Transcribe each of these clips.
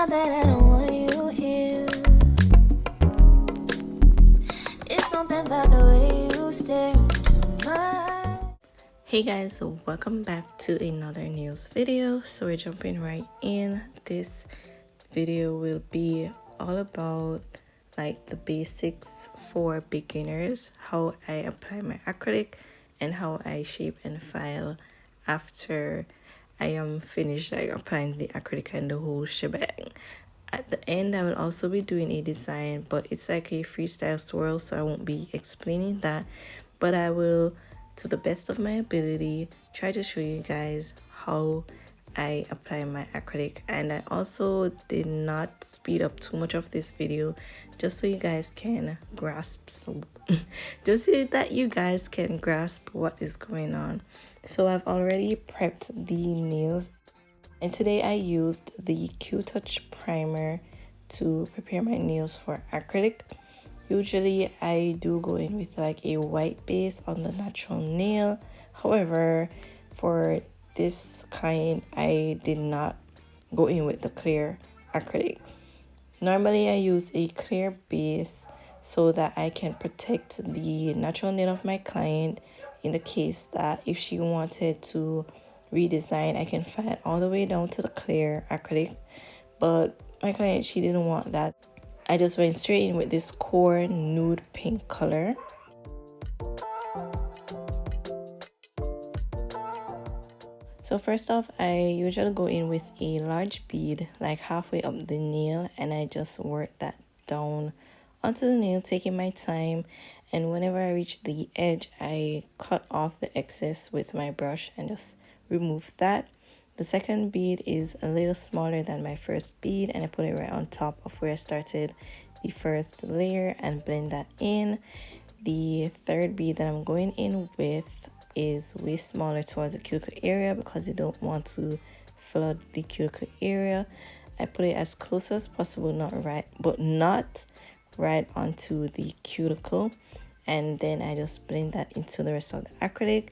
not that I don't want you here. It's something about the way you stare into my. Hey guys, so welcome back to another nails video. So we're jumping right in. This video will be all about like the basics for beginners, how I apply my acrylic and how I shape and file after I am finished like applying the acrylic and the whole shebang. At the end, I will also be doing a design, but it's like a freestyle swirl, so I won't be explaining that, but I will, to the best of my ability, try to show you guys how I apply my acrylic. And I also did not speed up too much of this video just so you guys can grasp just so that you guys can grasp what is going on. So I've already prepped the nails, and today I used the Qtouch Primer to prepare my nails for acrylic. Usually I do go in with like a white base on the natural nail. However, for this kind, I did not go in with the clear acrylic. Normally I use a clear base so that I can protect the natural nail of my client in the case that if she wanted to redesign, I can file all the way down to the clear acrylic. But my client, she didn't want that. I just went straight in with this core nude pink color. So first off, I usually go in with a large bead like halfway up the nail, and I just work that down onto the nail, taking my time. And whenever I reach the edge, I cut off the excess with my brush and just remove that. The second bead is a little smaller than my first bead, and I put it right on top of where I started the first layer and blend that in. The third bead that I'm going in with is way smaller towards the cuticle area because you don't want to flood the cuticle area. I put it as close as possible, not right onto the cuticle, and then I just blend that into the rest of the acrylic.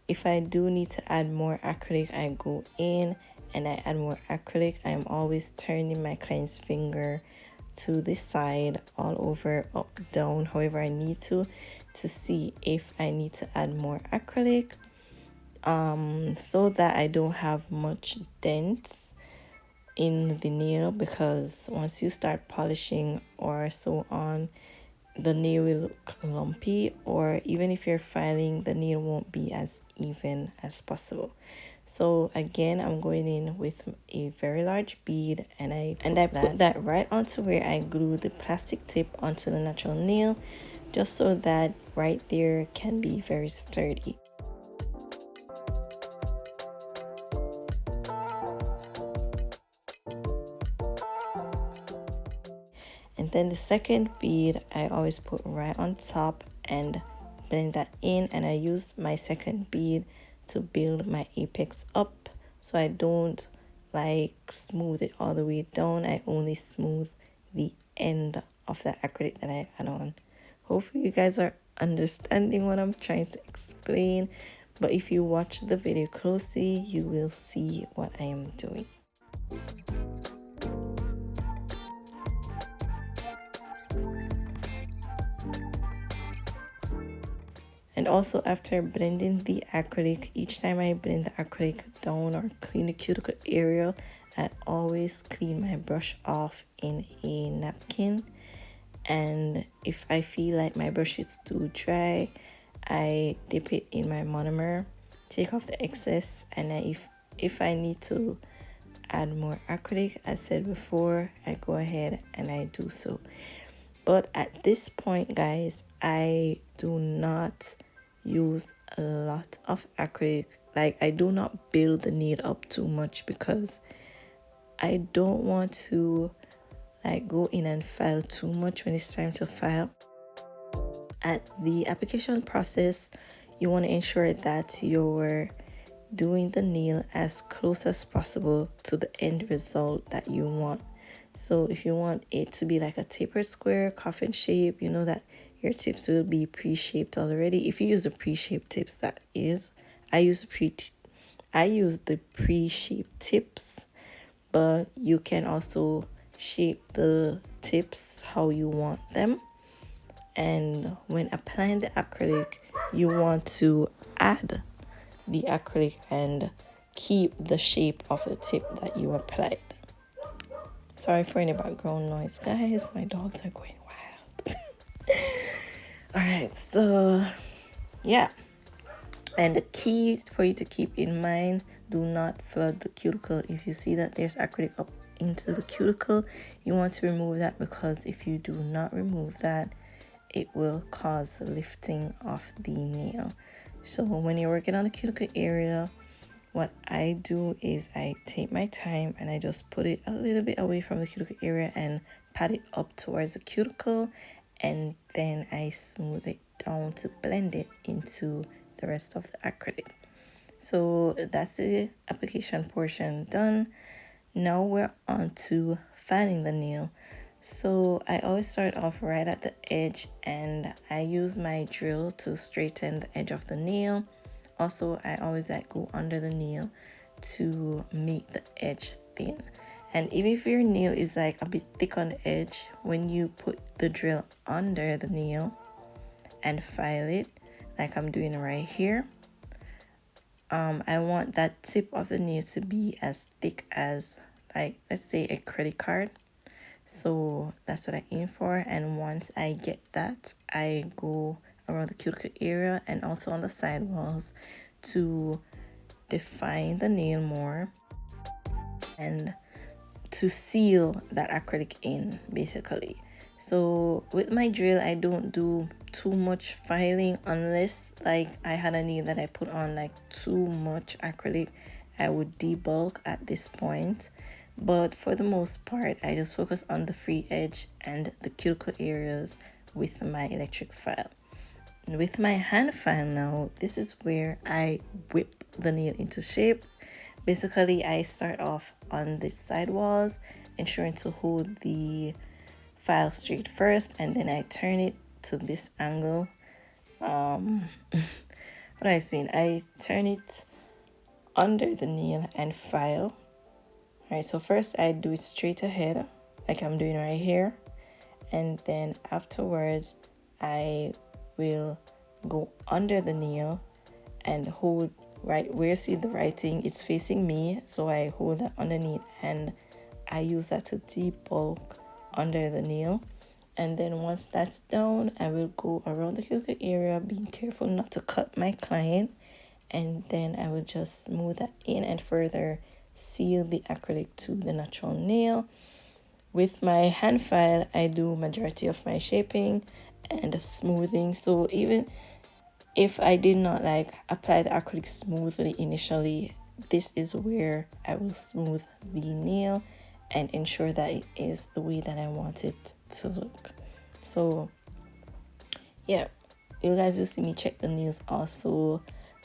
If I do need to add more acrylic, I go in and I add more acrylic. I am always turning my client's finger to the side, all over, up, down, however I need to see if I need to add more acrylic, so that I don't have much dents in the nail, because once you start polishing or so on, the nail will look lumpy, or even if you're filing, the nail won't be as even as possible. So again, I'm going in with a very large bead, and I put that right onto where I glue the plastic tip onto the natural nail, just so that right there can be very sturdy. And then the second bead I always put right on top and blend that in, and I use my second bead to build my apex up, so I don't like smooth it all the way down. I only smooth the end of the acrylic that I add on. Hopefully you guys are understanding what I'm trying to explain, but if you watch the video closely, you will see what I am doing. And also, after blending the acrylic, each time I blend the acrylic down or clean the cuticle area, I always clean my brush off in a napkin. And if I feel like my brush is too dry, I dip it in my monomer, take off the excess, and if I need to add more acrylic, as said before, I go ahead and I do so. But at this point, guys, I do not use a lot of acrylic. Like, I do not build the nail up too much because I don't want to like go in and file too much when it's time to file. At the application process, you want to ensure that you're doing the nail as close as possible to the end result that you want. So if you want it to be like a tapered square, coffin shape, you know that your tips will be pre-shaped already. If you use the pre-shaped tips, that is, I use the pre-shaped tips, but you can also shape the tips how you want them. And when applying the acrylic, you want to add the acrylic and keep the shape of the tip that you applied. Sorry for any background noise, guys. My dogs are going wild. Alright, so yeah. And the key for you to keep in mind, do not flood the cuticle. If you see that there's acrylic up into the cuticle, you want to remove that, because if you do not remove that, it will cause lifting of the nail. So when you're working on the cuticle area, what I do is I take my time and I just put it a little bit away from the cuticle area and pat it up towards the cuticle, and then I smooth it down to blend it into the rest of the acrylic. So that's the application portion done. Now we're on to fanning the nail. So I always start off right at the edge, and I use my drill to straighten the edge of the nail. Also, I always go under the nail to make the edge thin. And even if your nail is a bit thick on the edge, when you put the drill under the nail and file it, like I'm doing right here, I want that tip of the nail to be as thick as, let's say, a credit card. So that's what I aim for. And once I get that, I go around the cuticle area and also on the side walls to define the nail more and to seal that acrylic in, basically. So with my drill, I don't do too much filing unless I had a nail that I put on too much acrylic. I would debulk at this point. But for the most part, I just focus on the free edge and the cuticle areas with my electric file. And with my hand file now, this is where I whip the nail into shape. Basically, I start off on the side walls, ensuring to hold the file straight first, and then I turn it to this angle. What do I mean? I turn it under the nail and file. Alright, so first I do it straight ahead, like I'm doing right here, and then afterwards I will go under the nail and hold right where you see the writing, it's facing me, so I hold that underneath and I use that to debulk under the nail. And then once that's down, I will go around the cuticle area, being careful not to cut my client, and then I will just smooth that in and further seal the acrylic to the natural nail. With my hand file, I do majority of my shaping and smoothing. So even if I did not apply the acrylic smoothly initially, this is where I will smooth the nail and ensure that it is the way that I want it to look. So yeah, you guys will see me check the nails also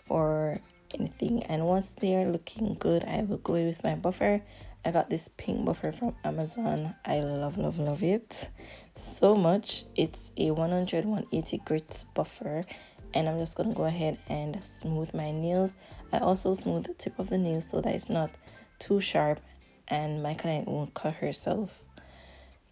for anything, and once they're looking good, I will go with my buffer. I got this pink buffer from Amazon. I love it so much. It's a 180 grit buffer, and I'm just gonna go ahead and smooth my nails. I also smooth the tip of the nail so that it's not too sharp and my client won't cut herself.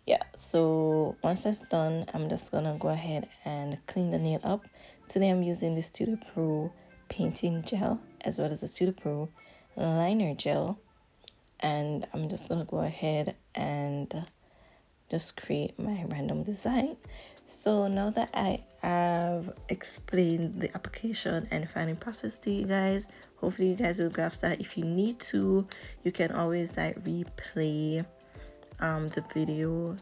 Yeah, so once that's done, I'm just gonna go ahead and clean the nail up. Today I'm using the Studio Pro painting gel as well as the Studio Pro liner gel, and I'm just gonna go ahead and just create my random design. So now that I have explained the application and fanning process to you guys, hopefully you guys will grasp that. If you need to, you can always replay the video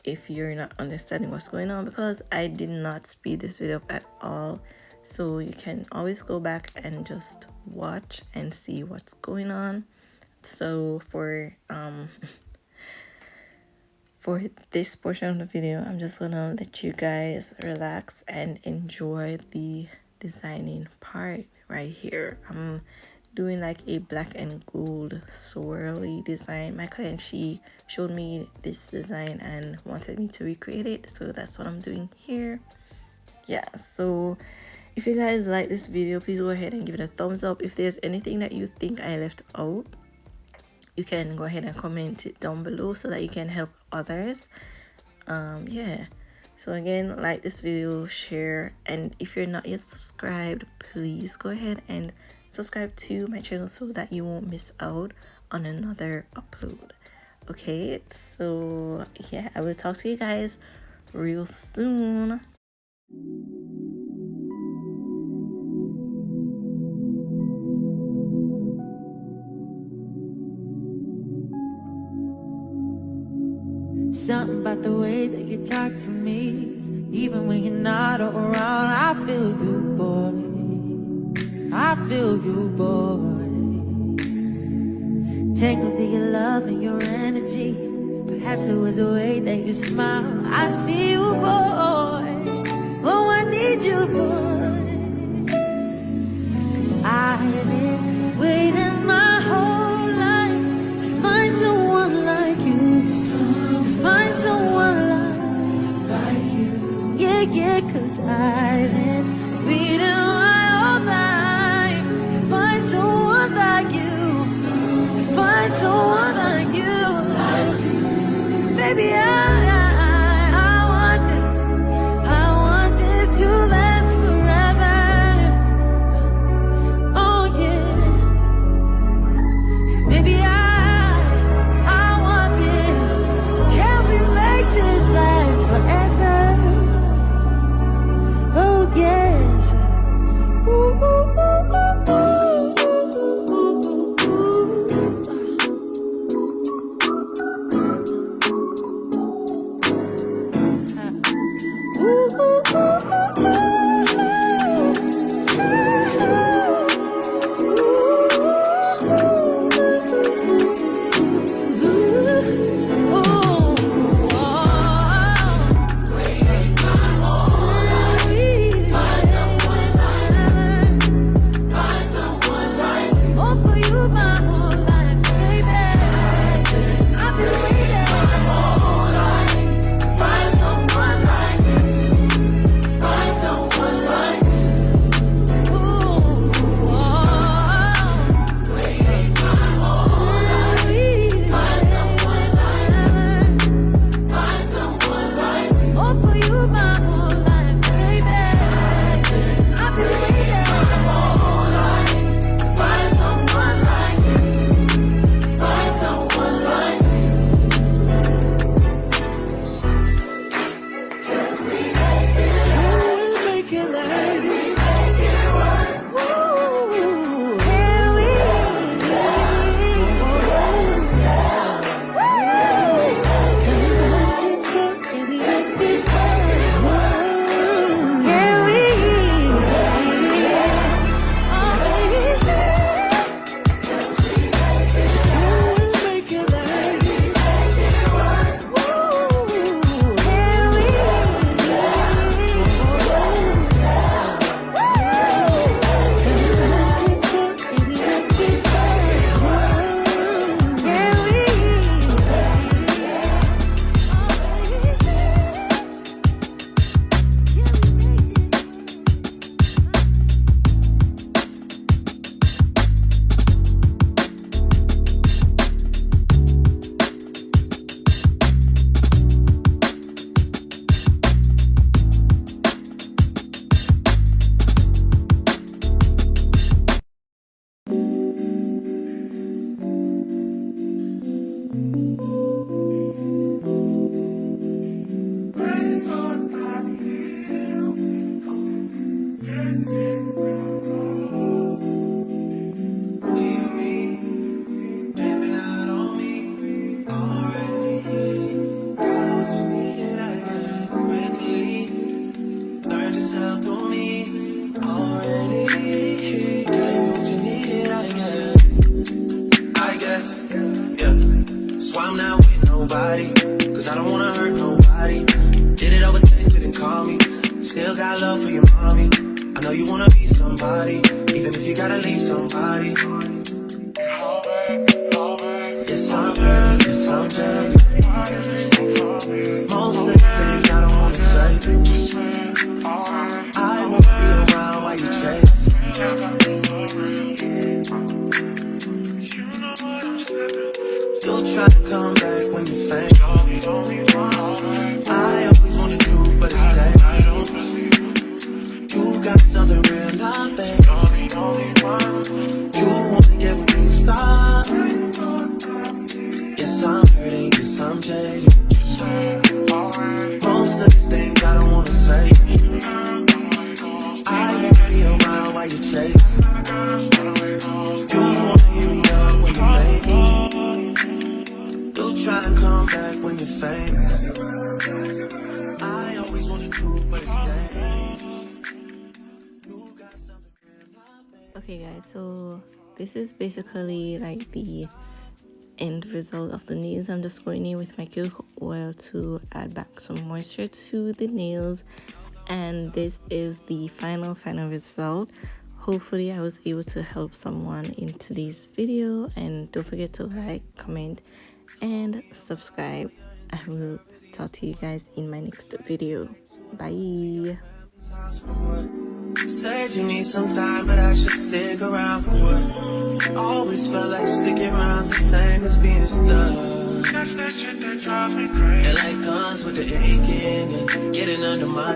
if you're not understanding what's going on, because I did not speed this video up at all. So you can always go back and just watch and see what's going on. So for this portion of the video, I'm just gonna let you guys relax and enjoy the designing part right here. I'm doing a black and gold swirly design. My client, she showed me this design and wanted me to recreate it, so that's what I'm doing here. Yeah, so if you guys like this video, please go ahead and give it a thumbs up. If there's anything that you think I left out, you can go ahead and comment it down below so that you can help others. Yeah, so again, like this video, share, and if you're not yet subscribed, please go ahead and subscribe to my channel so that you won't miss out on another upload. Okay, so yeah, I will talk to you guys real soon. Something about the way that you talk to me, even when you're not around. I feel you, boy. I feel you, boy. Tangled in your love and your energy. Perhaps it was the way that you smile. I see you, boy. Oh, I need you, boy. 'Cause I've been waiting my whole life to find someone like you. Find someone like you. Yeah, yeah, 'cause I've been waiting my whole life to find someone like you. To find someone like you. So baby, I want this to last forever. Oh yeah. So baby, I want this. Can we make this last forever? Oh yes. Ooh, ooh, ooh, ooh, ooh, ooh, ooh, ooh, ooh, ooh, ooh. nobody, cause I don't wanna hurt nobody. Did it over text, didn't call me. Still got love for your mommy. I know you wanna be somebody, even if you gotta leave somebody. Yes, I'm hurt, yes, I'm dead. Most of the things I don't wanna say. I won't be around while you chase. You know what I'm slipping. You'll try to come back when you faint. I always want the truth, but it's dangerous. You got something real, not bad. You wanna get with me, stop. Yes, I'm hurting, yes, I'm jaded. Most of these things I don't wanna say. I won't be around while you chase. You wanna hear me up when you make it. You'll try and come back when you're famous. I always want the truth, but it's dangerous. You got something real, not bad. Okay guys, so this is basically like the end result of the nails. I'm just going in with my cuticle oil to add back some moisture to the nails, and this is the final result. Hopefully I was able to help someone in today's video, and don't forget to like, comment and subscribe. I will talk to you guys in my next video. Bye. Said you need some time, but I should stick around for what? Always felt like sticking around's the same as being stuck. That's that shit that drives me crazy. It like guns with the aching and getting under my